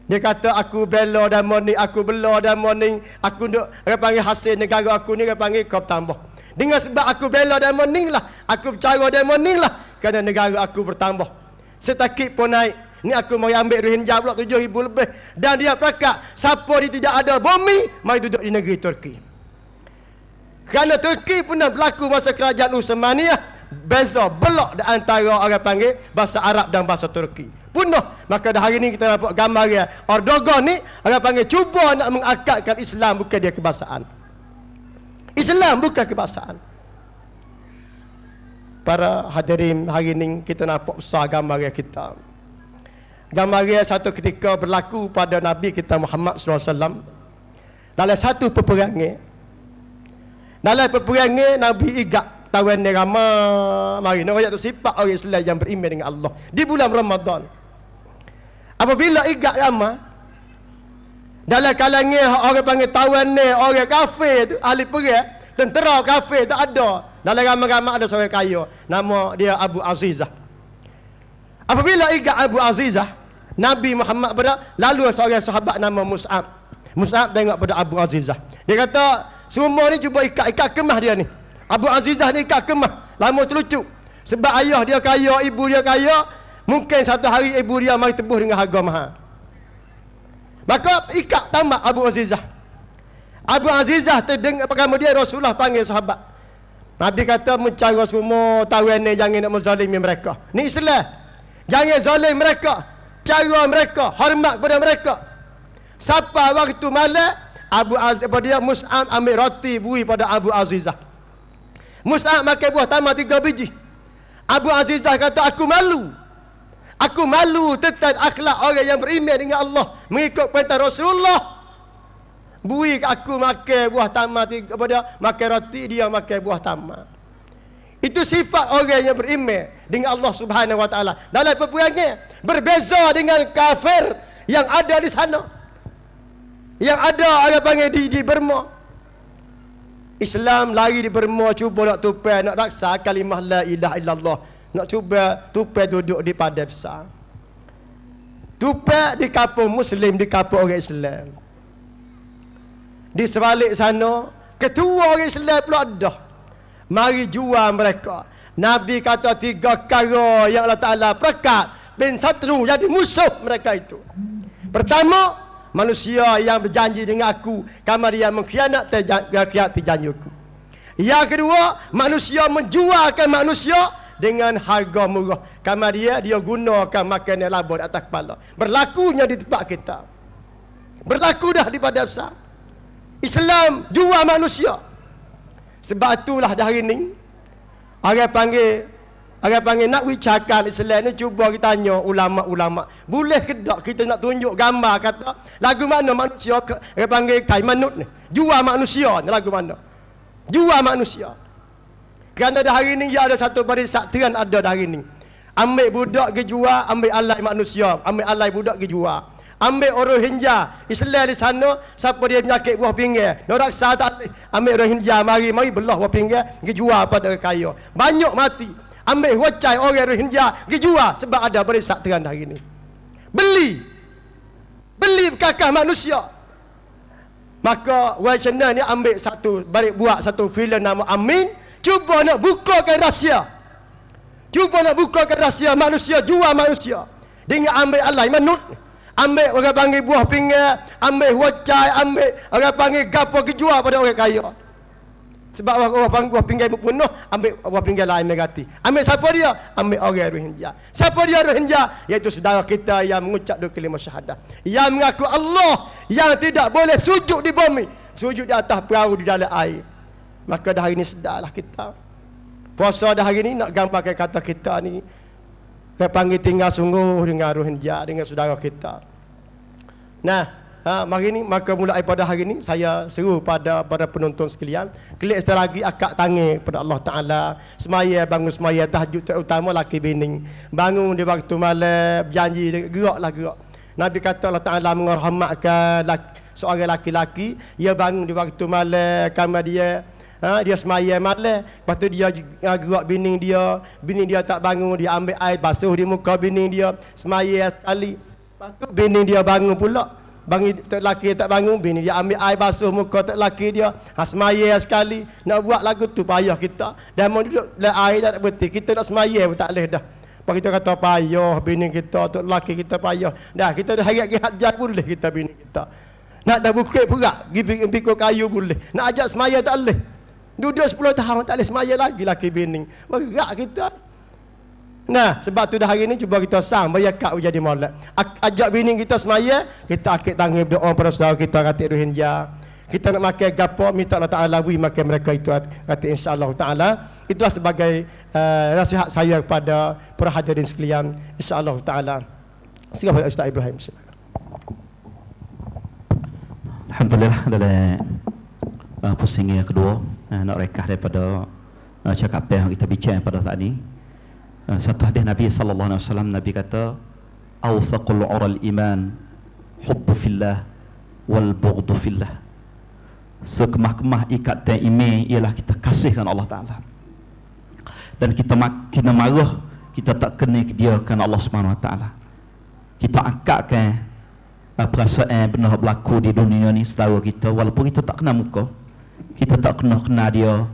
Dia kata aku bela damo ni, aku bela damo ni, aku duk orang panggil hasil negara aku ni orang panggil kau tambah. Dengan sebab aku bela damo ni lah, aku bercara damo ni lah, kerana negara aku bertambah. Setakik pun naik. Ni aku mari ambil Rohingya pula 7,000 lebih. Dan dia berkata, siapa dia tidak ada bumi, mari duduk di negeri Turki. Kerana Turki pernah berlaku masa kerajaan Uthmaniyah, beza belak di antara orang panggil bahasa Arab dan bahasa Turki. Punah. Maka dah hari ni kita nampak gambar dia. Erdogan ni, orang panggil cuba nak mengakadkan Islam bukan dia kebangsaan. Islam bukan kebangsaan. Para hadirin hari ni kita nampak besar gambar kita. Gambar satu ketika berlaku pada Nabi kita Muhammad SAW. Dalam satu peperangan, Nabi igak tawan ni ramai mari nak ayat sifat orang Islam yang beriman dengan Allah di bulan Ramadan. Apabila igak ramai dalam kalangan orang panggil tawan ni, orang kafir tu, ahli perang, tentera kafir tak ada. Dalam ramai-ramai ada seorang kaya, nama dia Abu Azizah. Apabila igak Abu Azizah, Nabi Muhammad lalu seorang sahabat nama Mus'ab. Mus'ab tengok pada Abu Azizah. Dia kata, semua ni cuba ikat kemah dia ni. Abu Azizah ni ikat kemah. Lama terlucu. Sebab ayah dia kaya, ibu dia kaya, mungkin satu hari ibu dia mari tebus dengan harga mahal. Maka ikat tamat Abu Azizah. Abu Azizah terdengar kemudian Rasulullah panggil sahabat. Nabi kata mencara semua tawan ni jangan nak menzalimi mereka. Ni Islam. Jangan zalim mereka. Cara mereka, hormat kepada mereka. Sampai waktu malam, Mus'ab ambil roti bui pada Abu Azizah. Mus'ab makan buah tamar 3 biji. Abu Azizah kata aku malu. Aku malu tentang akhlak orang yang beriman dengan Allah, mengikut perintah Rasulullah. Bui aku makan buah tamar makan roti, dia makan buah tamar. Itu sifat orang yang beriman dengan Allah Subhanahu wa Ta'ala. Dalam peperangan berbeza dengan kafir yang ada di sana. Yang ada orang panggil di Burma. Islam lari di Burma cuba nak tupai, nak raksa kalimah la ilaha illallah. Nak cuba tupai duduk di padang besar. Tupai di kampung Muslim, di kampung orang Islam. Di sebalik sana, ketua orang Islam pula ada. Mari jual mereka. Nabi kata 3 perkara yang Allah Ta'ala perkat bin satru jadi musuh mereka itu. Pertama, manusia yang berjanji dengan aku kamar dia mengkhianati janji aku. Yang kedua, manusia menjualkan manusia dengan harga murah. Kamar dia gunakan makanan labur atas kepala. Berlakunya di tempat kita. Berlaku dah di padang besar. Islam jual manusia. Sebab itulah dah hari ni orang panggil Orang panggil nak bicarakan Islam ni, cuba kita tanya ulama-ulama. Boleh ke tak kita nak tunjuk gambar kata lagu mana manusia orang panggil kai manut ni. Jual manusia ni lagu mana? Jual manusia. Kerana dah hari ni ya ada satu barisan ada dah hari ni. Ambil budak ke jual, ambil alai manusia, ambil alai budak ke jual. Ambil orang Rohingya Islam di sana, siapa dia penyakit buah pinggir, dia raksa tak boleh. Ambil Rohingya mari belah buah pinggir, pergi jual pada orang kaya. Banyak mati. Ambil wacai orang Rohingya pergi jual sebab ada barisan hari ni. Beli kakak manusia. Maka Channel ni ambil buat satu filem nama Amin, cuba nak bukakan rahsia. Cuba nak bukakan rahsia manusia, jual manusia. Dengan ambil alai manut, ambil orang panggil buah pinggir, ambil wacai, ambil orang panggil gapo kejual pada orang kaya. Sebab orang panggil buah pinggir bunuh, ambil buah pinggir lain negati. Ambil siapa dia? Ambil orang Rohingya. Siapa dia Rohingya? Iaitu saudara kita yang mengucap dua kalimah syahadah, yang mengaku Allah, yang tidak boleh sujud di bumi, sujud di atas perahu di dalam air. Maka dah hari ni sedarlah kita. Puasa dah hari ni nak gambarkan kata kita ni, saya panggil tinggal sungguh dengan Rohingya, dengan saudara kita. Nah, mari ni, maka mulai pada hari ni saya seru pada penonton sekalian, kelik sekali lagi akak tangan pada Allah Ta'ala. Semaya, bangun semaya tahajud terutama laki bini. Bangun di waktu malam, berjanji, gerak. Nabi kata Allah Ta'ala menghormatkan seorang laki-laki, ia bangun di waktu malam, kamar dia, dia semaya malam, lepas tu dia gerak bini dia tak bangun, dia ambil air basuh di muka bini dia, semaya sekali. Lepas tu bini dia bangun pula, lelaki tak bangun, bini dia ambil air basuh muka lelaki dia, semaya sekali. Nak buat lagu tu payah kita, dan mau duduk dalam air tak berhenti, kita nak semaya pun tak boleh dah. Lepas kita kata payah bini kita, lelaki kita payah dah, kita dah harap hajar boleh kita bini kita. Nak dah bukit perak, pergi pikul kayu boleh, nak ajak semaya tak boleh. Duduk 10 tahun tak boleh semaya lagi laki bini. Berat kita. Nah, sebab tu dah hari ni cuba kita sang bayakat jadi molek. Ajak bini kita semaya, kita akid tangan berdoa pada saudara kita katik Rohingya. Kita nak makan gapo, minta Allah Taala beri makan mereka itu katik insya-Allah Taala. Itulah sebagai nasihat saya kepada para hadirin sekalian insya-Allah Taala. Silakan Ustaz Ibrahim. Alhamdulillah dalam pusing yang kedua nak rekah daripada cakap yang kita bincang pada saat ini. Satu hadis Nabi sallallahu alaihi wasallam, Nabi kata awsaqul ural iman hubbu fillah wal bughdu fillah. Sekemah-kemah ikatan iman ialah kita kasihkan Allah Taala. Dan kita marah, kita tak kena ke dia kerana Allah Subhanahu Wa Taala. Kita angkatkan perasaan benar berlaku di dunia ni saudara kita, walaupun kita tak kenal muka, kita tak kenal dia,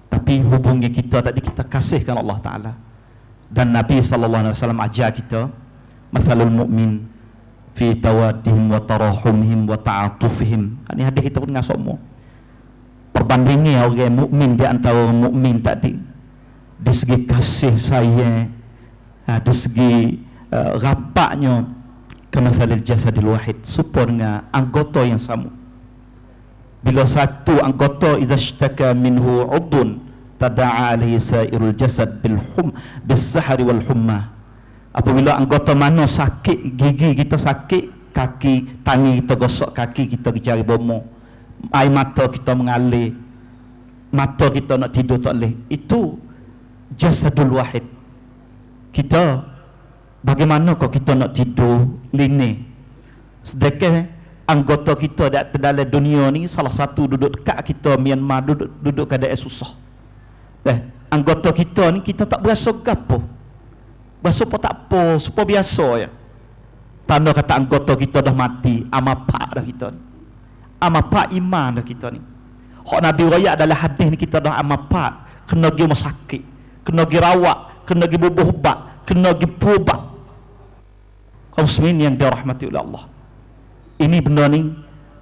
tapi hubungi kita tadi kita kasihkan Allah Ta'ala. Dan Nabi SAW ajar kita, mathalul mu'min fi tawaddihim wa tarahumihim wa ta'atufihim. Ini hadis kita pun dengar semua. Perbandingan orang mukmin di antara orang mukmin tadi, dari segi kasih sayang, dari segi rapaknya, kamathalil jasadil wahid, serupa dengan anggota yang sama. Bila satu anggota iza ishtaka minhu udun tada'a alaihi sairul jasad bis-sahari wal humma. Apabila anggota mana sakit, gigi kita sakit, kaki, tangan kita gosok kaki kita cari bomo, air mata kita mengalir, mata kita nak tidur tak boleh, itu jasadul wahid. Kita bagaimana kau kita nak tidur lini, sedekah anggota kita dalam dunia ni salah satu duduk dekat kita Myanmar, duduk keadaan susah. Anggota kita ni kita tak berasa gapo. Berasa apa tak apa, supaya biasa ya. Tanda kata anggota kita dah mati, amapak dah kita ni. Amapak iman dah kita ni. Hak Nabi royak dalam hadis ni kita dah amapak, kena pergi rumah sakit, kena pergi rawat, kena pergi bubuh ubat, kena pergi berubat. Kaum muslimin yang dirahmati oleh Allah. Ini benda ni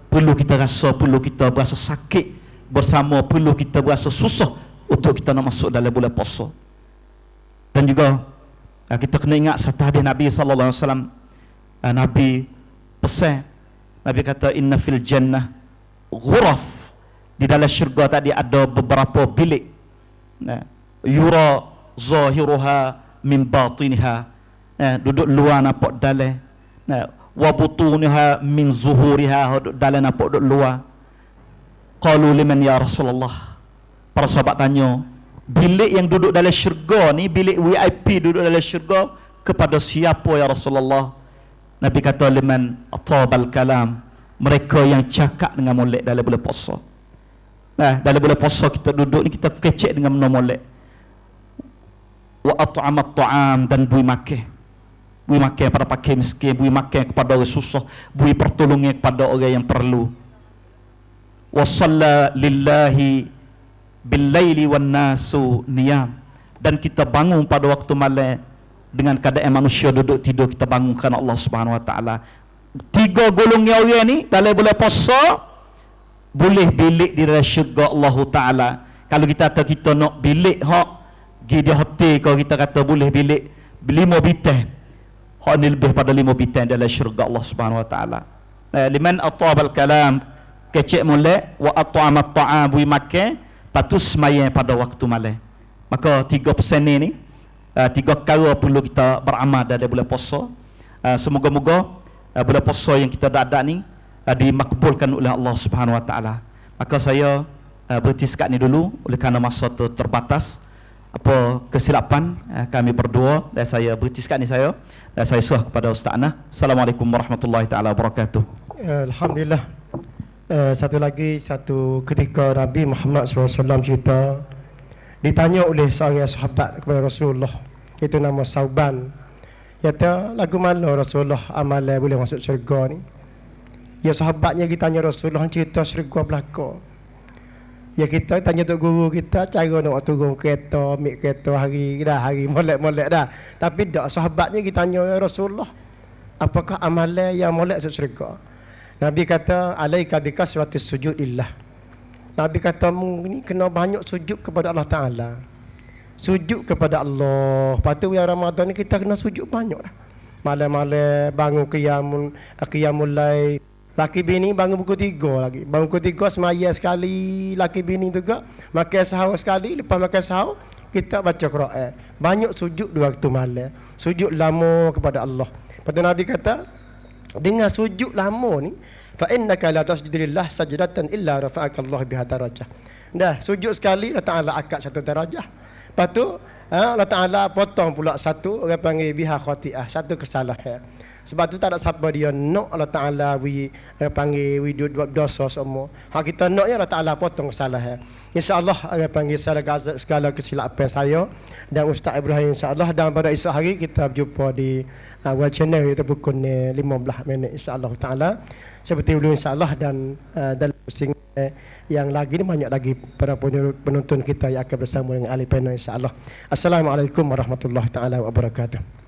perlu kita rasa, perlu kita berasa sakit bersama, perlu kita berasa susah untuk kita nak masuk dalam bulan puasa. Dan juga kita kena ingat satu hadis Nabi sallallahu alaihi wasallam. Nabi pesan, Nabi kata inna fil jannah ghuraf, di dalam syurga tadi ada beberapa bilik. Yura zahiruha min batiniha. Duduk luar nampak dalam. Wa butuniha min zuhuriha, duduk dalam nampak duduk luar. Qalu liman ya Rasulullah. Para sahabat tanya, bilik yang duduk dalam syurga ni, bilik VIP duduk dalam syurga, kepada siapa ya Rasulullah? Nabi kata, liman atabal kalam, mereka yang cakap dengan molek dalam bulan puasa. Dalam bulan puasa kita duduk ni, kita kecek dengan molek. Wa at'amat ta'am, dan bui makan. Bui makan pada pakai miskin, bui makan kepada orang susah, bui pertolongan kepada orang yang perlu. Wa shalla lillahi bil laili wan nasu niyam, dan kita bangun pada waktu malam dengan keadaan manusia duduk tidur, kita bangun kerana Allah Subhanahu wa taala. 3 golongan orang ni dalam bulan puasa boleh bilik di dalam syurga Allah taala. Kalau kita kata kita nak bilik hak gi di hotel, kalau kita kata boleh bilik 5 bintang, hak ni lebih pada 5 bintang dalam syurga Allah Subhanahu wa taala. Liman atabal kalam, kecek molek, wa at'amat ta'am, bui makan, patu semayang pada waktu malam. Maka 3% ni 3 perkara perlu kita beramal dalam bulan puasa. Semoga-moga bulan puasa yang kita ada ni dimakbulkan oleh Allah Subhanahu wa taala. Maka saya berhenti sekat ni dulu oleh kerana masa tu terbatas. Apa kesilapan kami berdua, dan saya berhenti sekat ni saya, dan saya serah kepada Ustaz Ana. Assalamualaikum warahmatullahi taala wabarakatuh. Alhamdulillah. Satu ketika Nabi Muhammad SAW cerita, ditanya oleh seorang sahabat kepada Rasulullah, itu nama Sauban. Dia kata, lagu mana Rasulullah amalan boleh masuk syurga ni? Ya, sahabatnya kita tanya Rasulullah, cerita syurga belaka. Ya, kita tanya tok guru kita cara nak turun kereta, ambil kereta hari molek-molek dah. Tapi dak, sahabatnya kita tanya Rasulullah, apakah amalan yang molek masuk syurga? Nabi kata, alaika bikasratis sujudillah. Nabi kata, ni kena banyak sujud kepada Allah Ta'ala. Sujud kepada Allah. Lepas tu yang Ramadan ni kita kena sujud banyak lah. Malam-malam bangun qiyamul lail. Laki bini bangun pukul 3 lagi. Bangun pukul 3 semaya sekali. Laki bini juga makan sahur sekali. Lepas makan sahur kita baca Quran. Banyak sujud 2 waktu malam. Sujud lama kepada Allah. Lepas tu Nabi kata, dengan sujud lama ni, fa innaka la tasjudu lillah sajdatan illa rafa'aka Allah biha darajah. Dah sujud sekali, Allah Taala angkat 1 darajah. Lepas tu Allah Taala potong pula 1, orang panggil biha khati'ah, 1 kesalahan. Sebab tu tak ada siapa dia nak Allah Taala panggil dosa semua. Hak kita nak ya Allah Taala potong kesalahan. Insya-Allah orang panggil segala kesilapan saya dan Ustaz Ibrahim, insya-Allah, dan pada esok hari kita berjumpa di World Channel itu pukul 15 minit insya-Allah Taala. Seperti dulu insya-Allah, dan dalam pusing yang lagi ni banyak lagi para penonton kita yang akan bersama dengan ahli panel insya-Allah. Assalamualaikum warahmatullahi taala wabarakatuh.